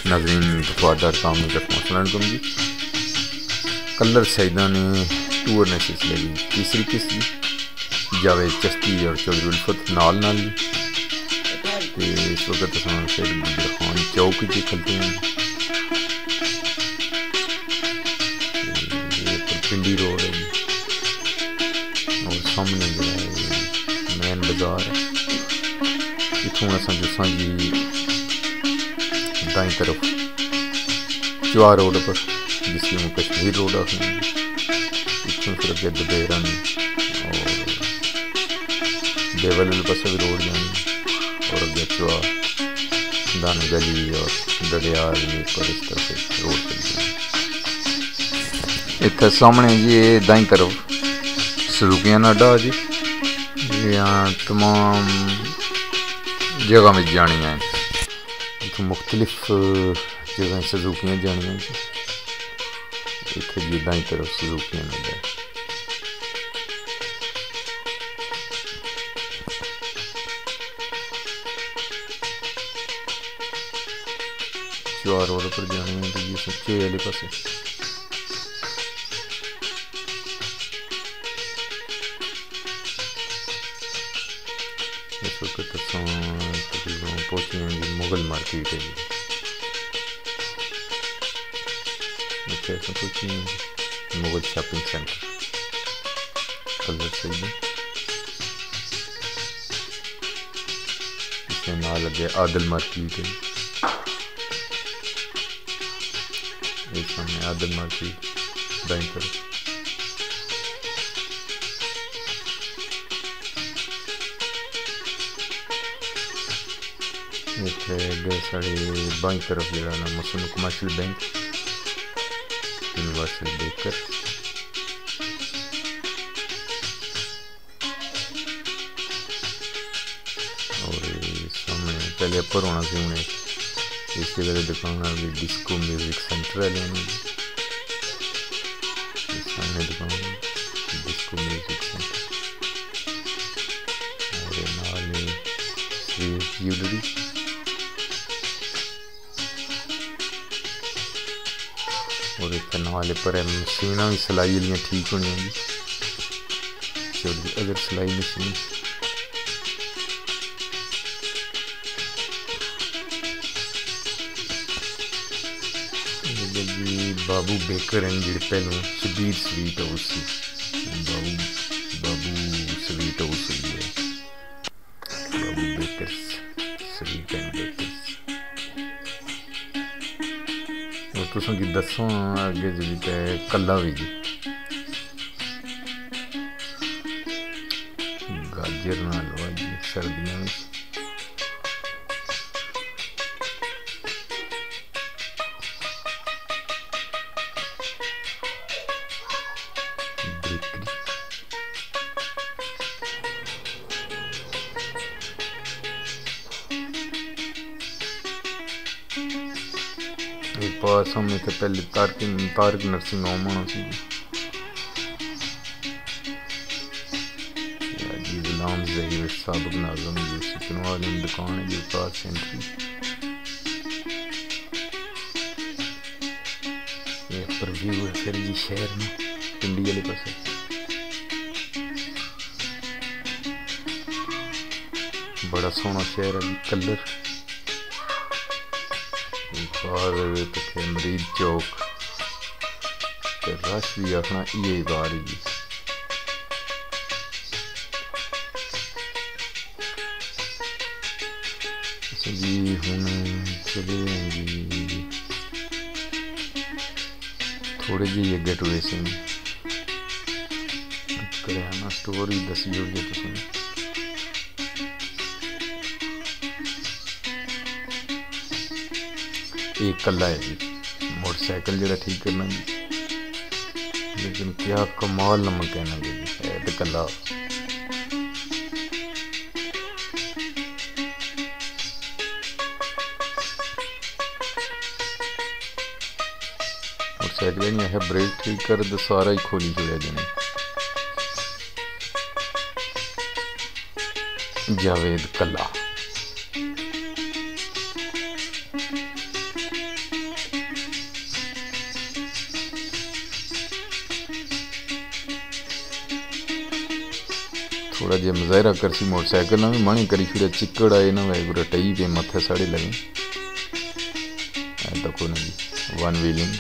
नाज़रीन वफादार काम अस्सलाम जी। कलर सईदानी टूर ने सिलसिले की तीसरी किस्त जी, जावेद चिश्ती और चौधरी उल्फत नाल इस वक्त शेख गुजर खान चौक जी खलते हैं। पिंडी रोड है और सामने जो है मेन बाजार है। इतों असा जसा जी दाई तरफ चुआ रोड पर जिसकी हम कश्मीर रोड आखते हैं। इतों फिर अगे दबेरा और देवल पास भी रोड जानी और अगे चुआ दान गली और दरियाल पर इस तरफ रोड चल जाए। इतने सामने ये दाई तरफ सुजुकियां अड्डा जी, यहाँ तमाम जगह में जानिया हैं। इतने मुख्तलिफ जगह सुजुकियां जानिया जी। इतने जी दाई तरफ सुजुकियां अड्डा है। चुआ रोड पर जानी है तो ये सच्चे वाले पास इस वक्त तकरीबन पहुंचे हैं जी मुगल मार्केट है जी। ऐसा पहुंचे हैं मुगल शॉपिंग सेंटर कलर से जी। इसके नाल लगे आदल मार्केट है। इस सामने आदल मार्केट दाई तरफ। इतने साढ़े बाई तरफ जरा ना मुस्लिम कमर्शियल बैंक यूनिवर्सल बेकर और सामने पहले अपर होना सी उन्हें इस जगह दुकान भी डिस्को म्यूजिक सेंटर वाले सामने दुकान डिस्को म्यूजिक सेंटर और नाल श्री ज्वेलरी और एक नाल पर मशीन भी सिलाई वाली ठीक होनी जी। अगर सिलाई मशीन जी बाबू बेकर हैं जी पहलू शबीर स्वीट हाउस सी बाबू स्वीट हाउस है बाबू बेकर स्वीट एंड बेकर्स। और तुम की दसो अगे जी कला भी जी गाजर ना हलवा जी सर्दियों में पास हम थे पहले तारक नर्सिंग होम होना सी जी गुलाम ज़हीर साबिक नाज़म यूसुफ वाली दुकान है जी पास सेंट्री। ये पर व्यू है फिर जी शहर में पिंडी वाले पास बड़ा सोहना शहर है जी। कलर मरीज चौक रश भी आखना ये बार जी। जी हूँ चले जी थोड़े जी अगे टुरे से करियाना स्टोर ही दसी होगी तुम। एक कला है जी मोटरसाइकिल जरा ठीक करना जी, लेकिन क्या कमाल ना कहना जी है तो कला। मोटरसाइकिल नहीं है ब्रेक ठीक कर तो सारा ही खोली छोड़ा जाने। जावेद कला थोड़ा जिहा मुजाहरा करसी मोटरसाइकिल ना भी मणी करी फिर चिक्कड़ आए ना वे रटई पे मथे साड़े लगे देखो ना जी वन व्हीलिंग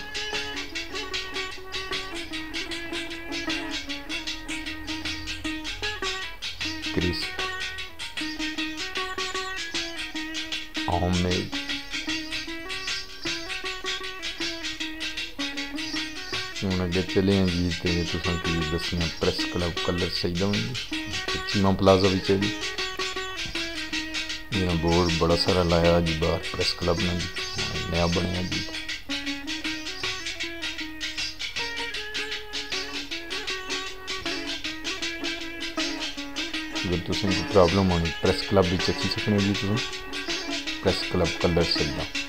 क्रिस्प होममेड हूँ अगे चले हैं जी तो तुसां की दसना प्रेस क्लब कलर चाहिए होंगे चीमा प्लाजा भी चाहिए जी बोर्ड बड़ा सारा लाया जी बाहर प्रेस क्लब ने जी नया बनया जी अगर तुसें कोई प्रॉब्लम होनी प्रेस क्लब भी चखी सकने जी तुम प्रेस क्लब कलर चाहिए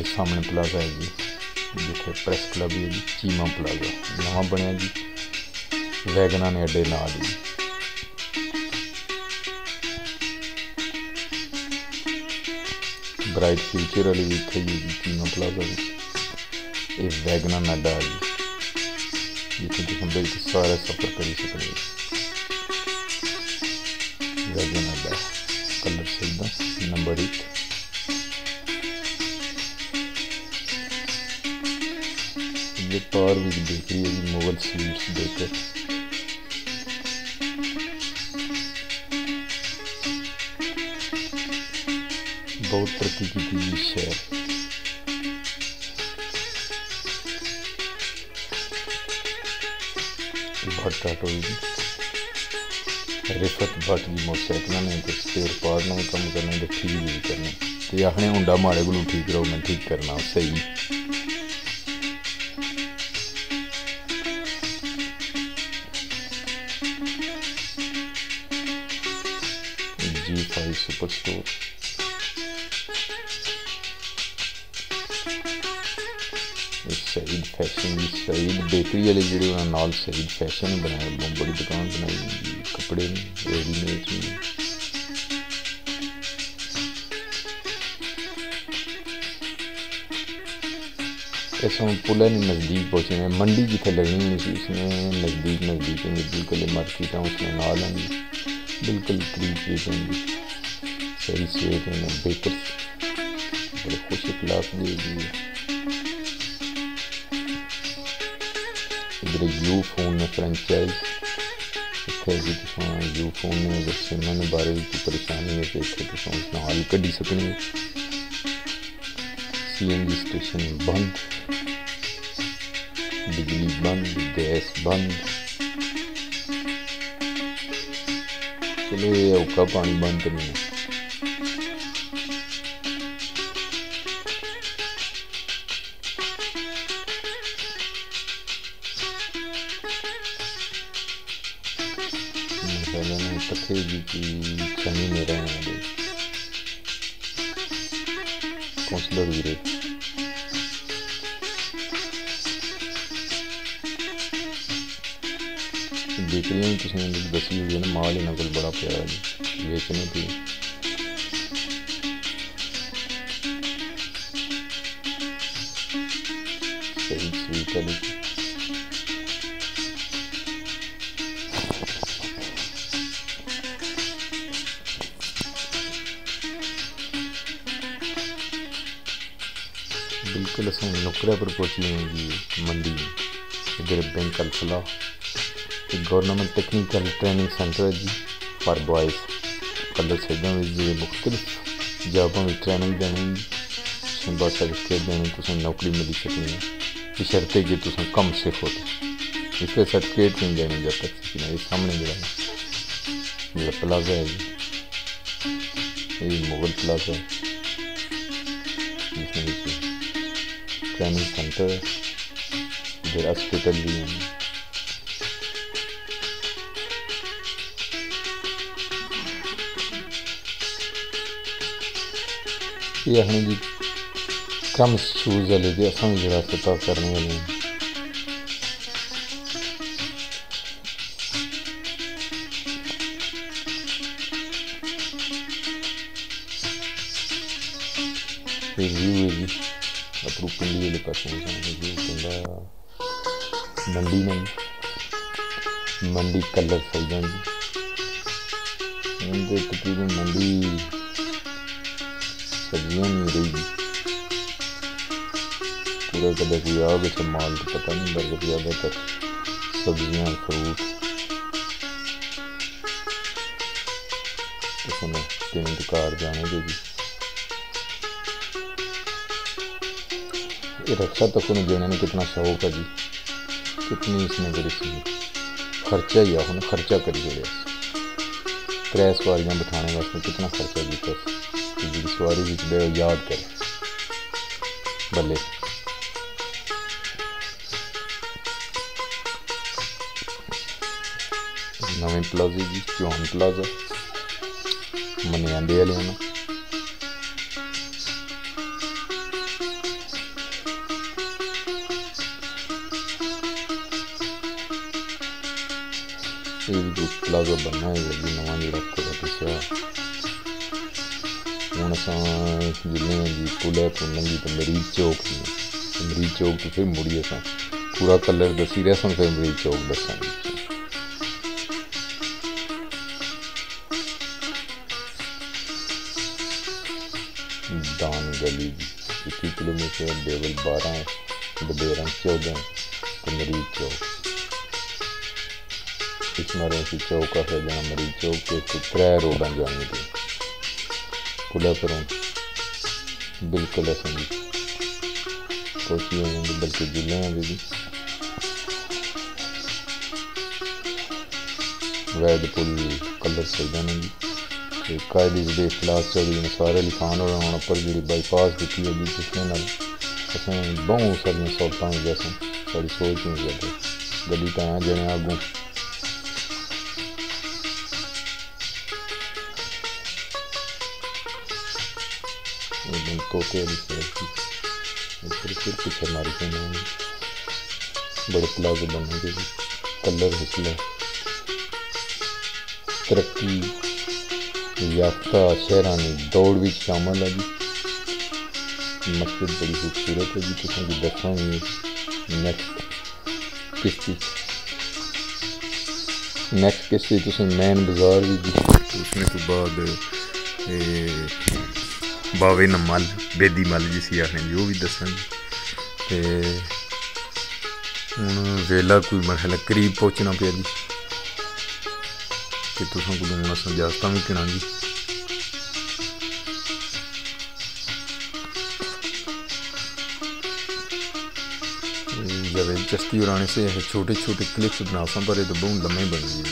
सामने प्लाजा है जी जिथे प्रेस क्लब है जी चीमा प्लाजा नवा बनया जी वैगना ने अड्डे नाल जी ब्राइट फ्यूचर वाली भी इतने जी चीमा प्लाजा भी ये वैगना अड्डा जी जिथे तुम बिल्कुल सारा सफर करी सकते वैगना अड्डा कलर सीधा नंबर 1 ये पार भी बेकरी है जी मुगल स्वीट्स बेकर बहुत तरक्की की थी शहर भट्ट ऑटो जी रिफत भट्ट की मोटरसाइकिल ने तो स्पेयर पार्ट ने कम करने तो ठीक भी करने तो आखने हुंडा माड़े को ठीक करो मैं ठीक करना सही G5 super store Saeed fashion जी सईद बेकरी वाले जो नाल सईद फैशन बनाया बड़ी दुकान बनाई कपड़े रेडीमेड इस हम पुल नज़दीक पहुँचे हैं मंडी जिथे लगनी नहीं सी इसमें नज़दीक बिल्कुल मार्केट उसमें नाल हैं बिल्कुल करीब सही स्वेट है बेकर्स बड़े खुश इखलाक जी इधर यू फोन ने फ्रेंचाइज इतने जी यू फोन ने अगर सिम बारे में परेशानी है तो इतने उसमें हल कढ़ी सकनी CNG स्टेशन बंद बिजली बंद गैस बंद चलो ये औका पानी बंद तो नहीं पत्थे जी की छनी में रहे हैं काउंसलर वीरे बेकरियां किसी ने दसी हुई है ना माल इन्हों को बड़ा प्यारा जी बेचने की सही स्वीट वाली बिल्कुल असं नुकड़े पर पहुंची हैं जी मंडी इधर bank Alfalah government technical training centre है जी फॉर बॉयज़ कलर साइडों में जी मुख्तलिफ जॉबों में ट्रेनिंग देनी उसमें बहुत सर्टिफिकेट देने तो नौकरी मिली सकनी है बशर्ते कि तुम कम सिख हो इसलिए सर्टिफिकेट नहीं देने जब तक सीखना ये सामने जो प्लाजा है जी ये मुगल प्लाजा है जिसमें ट्रेनिंग सेंटर इधर हॉस्पिटल भी हैं ये हमें जी कम शूज़ वाले जी असं जगह पता करने वाले हैं व्यू है जी अपरू पिंडी वाले पास व्यू पिंडा मंडी ने मंडी कलर सजन जी तकरीबन मंडी सब्जियां नहीं रही पूरा कदर कोई आ गया माल तो पता नहीं बल्कि ज़्यादातर सब्जियां फ्रूट उसने तीन दुकान जाने दे जी ये रक्षा तक उन्हें देने में कितना शौक है जी कितनी इसने बड़ी सी खर्चा ही है उन्हें खर्चा करी जोड़े त्रै सवारियां बिठाने वास्ते कितना खर्चा किया जी सवारी भी याद करे बल्ले नवे प्लाजे जी चौहान प्लाजा मनियांडे वाले ना प्लाजा बनना है जी नवा जोड़ा पिछड़ा हूँ अस जिले जी पुल पुनन जी तो मरीज चौक तो फिर मुड़ी अस पूरा कलर दसी रहे सन फिर मरीज चौक दसा दान गली 21 किलोमीटर डेवल 12 बडेरा 14 तो मरीज चौक इस मारे चौक आ जहाँ मरीज चौक के 3 रोडां जाने थे पुला करों बिल्कुल अस कोशिश बल्कि जिले भी वैद पुल कलर सही जाने जी कायदे दे खिलाफ चौधरी नसार अली खान और हम पर जी बाईपास दी है जी पिछले नाल असें बहुत सारियां सहूलतां हो गई साड़ी सोच नहीं ज़्यादा गड्डी तो आया जने आगू तोते वाली सड़क फिर पीछे मारी के बड़े प्लाजे बनने के कलर हिसले तरक्की याफ्ता शहरानी दौड़ भी शामिल है जी मस्जिद बड़ी खूबसूरत है जी तुम की दसा नैक्सट किस्ती तुम मैन बाजार भी जी उसने तो बाद बावे नमल बेदी मल जिसी आखने जी वो भी दसा जी हूँ वेला कोई मरहला करीब पहुँचना पे जी कि तुम को हूँ अस इजाजत भी किना जी जब चश्ती उड़ाने से छोटे छोटे क्लिप्स बनासा पर तो बहुत लम्बे बन गए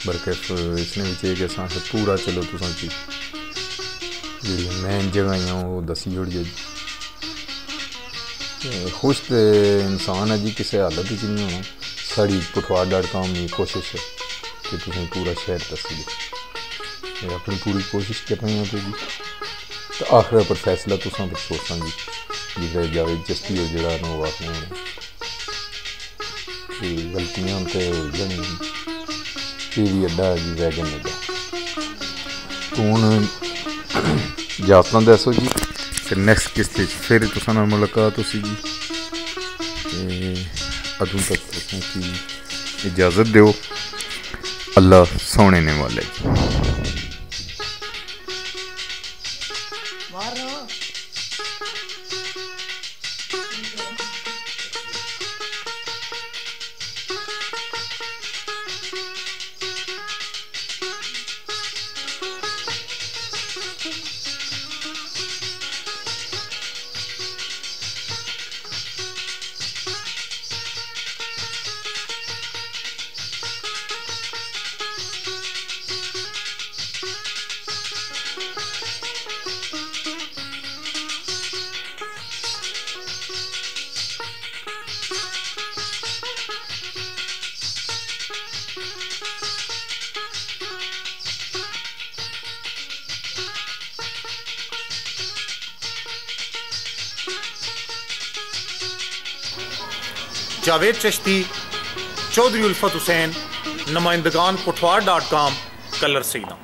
बरकफ इसने भी कि अस पूरा चलो तुसा की जी मेन जगह वो दसी जोड़ी खुश तो इंसान है जी किसी हालत च नहीं होना साड़ी पुठवार.com की कोशिश है कि तुम पूरा शहर दसी अपनी पूरी कोशिश कर रहे हैं जी तो आखिर पर फैसला तुसा पर सोचा जी जिसे जावेद चिश्ती हो जरा ना आखने गलतियां तो जानी टीवी अड्डा जी वैगन अड्डा तो हूँ इजाजत दसो जी फिर नैक्सट किस्त फिर तुसा नाल मुलाकात होसी जी अदों तक तुसां की इजाज़त दो अल्लाह सोने ने वाले जावेद चिश्ती, चौधरी उल्फत हुसैन, नुमाइंदगान पुठवार.com, कलर सईदा।